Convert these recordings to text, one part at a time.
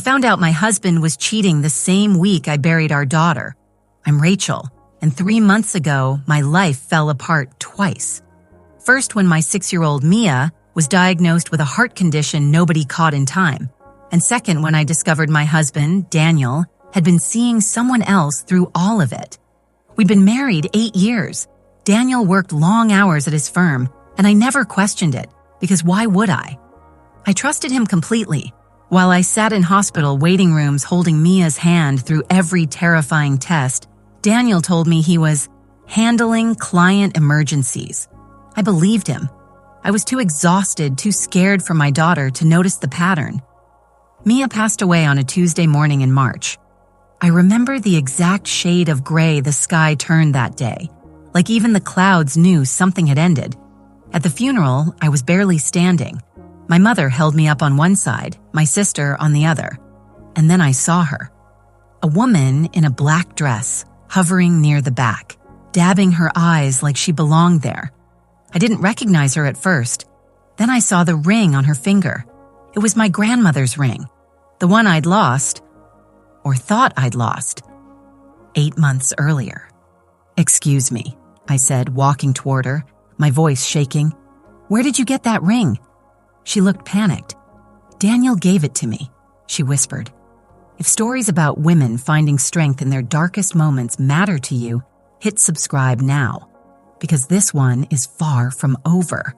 found out my husband was cheating the same week I buried our daughter. I'm Rachel, and 3 months ago, my life fell apart twice. First, when my 6-year-old Mia was diagnosed with a heart condition nobody caught in time. And second, when I discovered my husband, Daniel, had been seeing someone else through all of it. We'd been married 8 years. Daniel worked long hours at his firm, and I never questioned it, because why would I? I trusted him completely. While I sat in hospital waiting rooms holding Mia's hand through every terrifying test, Daniel told me he was handling client emergencies. I believed him. I was too exhausted, too scared for my daughter to notice the pattern. Mia passed away on a Tuesday morning in March. I remember the exact shade of gray the sky turned that day, like even the clouds knew something had ended. At the funeral, I was barely standing. My mother held me up on one side, my sister on the other. And then I saw her. A woman in a black dress, hovering near the back, dabbing her eyes like she belonged there. I didn't recognize her at first. Then I saw the ring on her finger. It was my grandmother's ring, the one I'd lost, or thought I'd lost, 8 months earlier. "Excuse me," I said, walking toward her, my voice shaking. "Where did you get that ring?" She looked panicked. "Daniel gave it to me," she whispered. If stories about women finding strength in their darkest moments matter to you, hit subscribe now, because this one is far from over.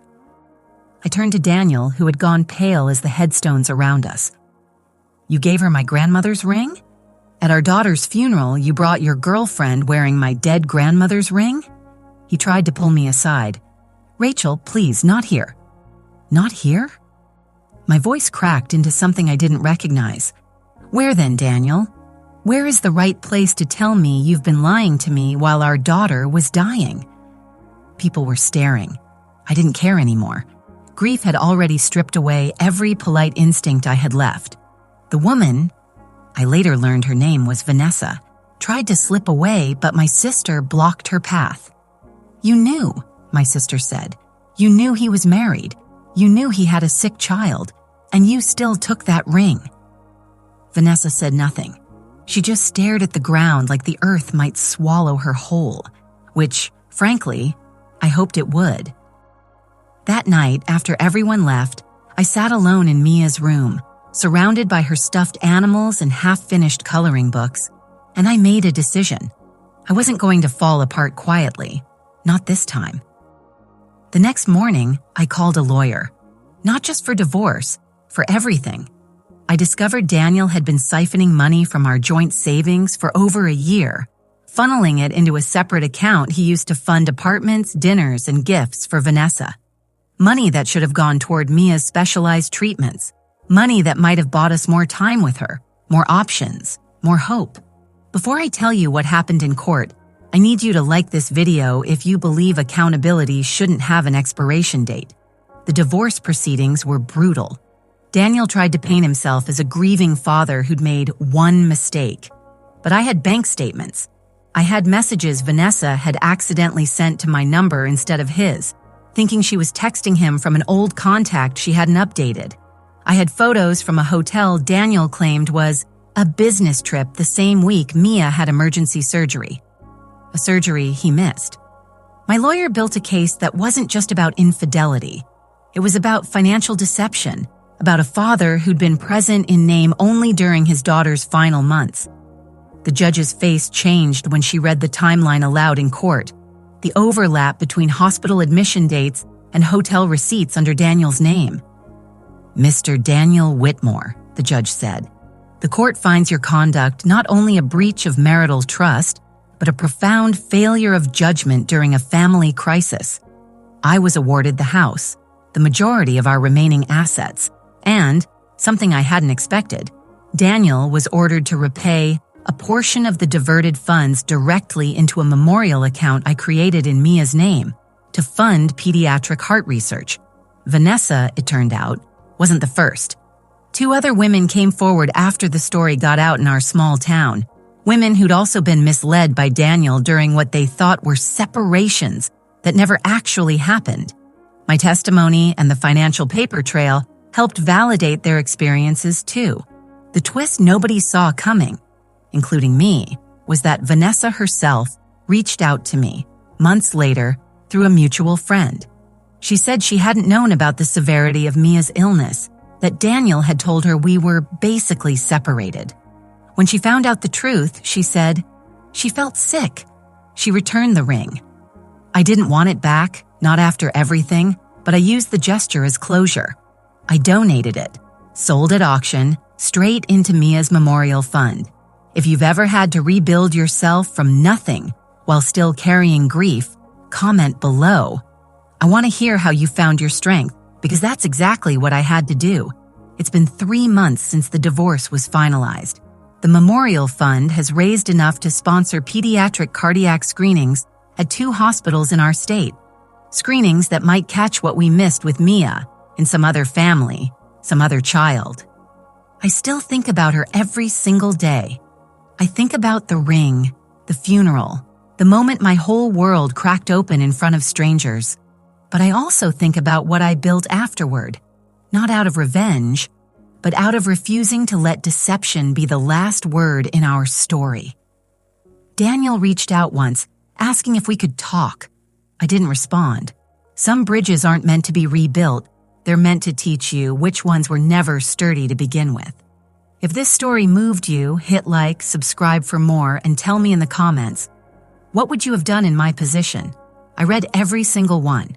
I turned to Daniel, who had gone pale as the headstones around us. "You gave her my grandmother's ring? At our daughter's funeral, you brought your girlfriend wearing my dead grandmother's ring?" He tried to pull me aside. "Rachel, please, not here." "Not here?" My voice cracked into something I didn't recognize. "Where then, Daniel? Where is the right place to tell me you've been lying to me while our daughter was dying?" People were staring. I didn't care anymore. Grief had already stripped away every polite instinct I had left. The woman, I later learned her name was Vanessa, tried to slip away, but my sister blocked her path. "You knew," my sister said. "You knew he was married. You knew he had a sick child, and you still took that ring." Vanessa said nothing. She just stared at the ground like the earth might swallow her whole, which, frankly, I hoped it would. That night, after everyone left, I sat alone in Mia's room, surrounded by her stuffed animals and half-finished coloring books, and I made a decision. I wasn't going to fall apart quietly, not this time. The next morning, I called a lawyer, not just for divorce, for everything. I discovered Daniel had been siphoning money from our joint savings for over a year, funneling it into a separate account he used to fund apartments, dinners, and gifts for Vanessa. Money that should have gone toward Mia's specialized treatments. Money that might have bought us more time with her, more options, more hope. Before I tell you what happened in court, I need you to like this video if you believe accountability shouldn't have an expiration date. The divorce proceedings were brutal. Daniel tried to paint himself as a grieving father who'd made one mistake. But I had bank statements. I had messages Vanessa had accidentally sent to my number instead of his, thinking she was texting him from an old contact she hadn't updated. I had photos from a hotel Daniel claimed was a business trip the same week Mia had emergency surgery. A surgery he missed. My lawyer built a case that wasn't just about infidelity. It was about financial deception, about a father who'd been present in name only during his daughter's final months. The judge's face changed when she read the timeline aloud in court, the overlap between hospital admission dates and hotel receipts under Daniel's name. "Mr. Daniel Whitmore," the judge said, "the court finds your conduct not only a breach of marital trust, but a profound failure of judgment during a family crisis. I was awarded the house, the majority of our remaining assets, and, something I hadn't expected, Daniel was ordered to repay a portion of the diverted funds directly into a memorial account I created in Mia's name to fund pediatric heart research. Vanessa, it turned out, wasn't the first. 2 other women came forward after the story got out in our small town, women who'd also been misled by Daniel during what they thought were separations that never actually happened. My testimony and the financial paper trail helped validate their experiences too. The twist nobody saw coming, including me, was that Vanessa herself reached out to me months later through a mutual friend. She said she hadn't known about the severity of Mia's illness, that Daniel had told her we were basically separated. When she found out the truth, she said she felt sick. She returned the ring. I didn't want it back, not after everything, but I used the gesture as closure. I donated it, sold at auction, straight into Mia's memorial fund. If you've ever had to rebuild yourself from nothing while still carrying grief, comment below. I want to hear how you found your strength, because that's exactly what I had to do. It's been 3 months since the divorce was finalized. The memorial fund has raised enough to sponsor pediatric cardiac screenings at 2 hospitals in our state. Screenings that might catch what we missed with Mia in some other family, some other child. I still think about her every single day. I think about the ring, the funeral, the moment my whole world cracked open in front of strangers. But I also think about what I built afterward, not out of revenge, but out of refusing to let deception be the last word in our story. Daniel reached out once, asking if we could talk. I didn't respond. Some bridges aren't meant to be rebuilt. They're meant to teach you which ones were never sturdy to begin with. If this story moved you, hit like, subscribe for more, and tell me in the comments, what would you have done in my position? I read every single one.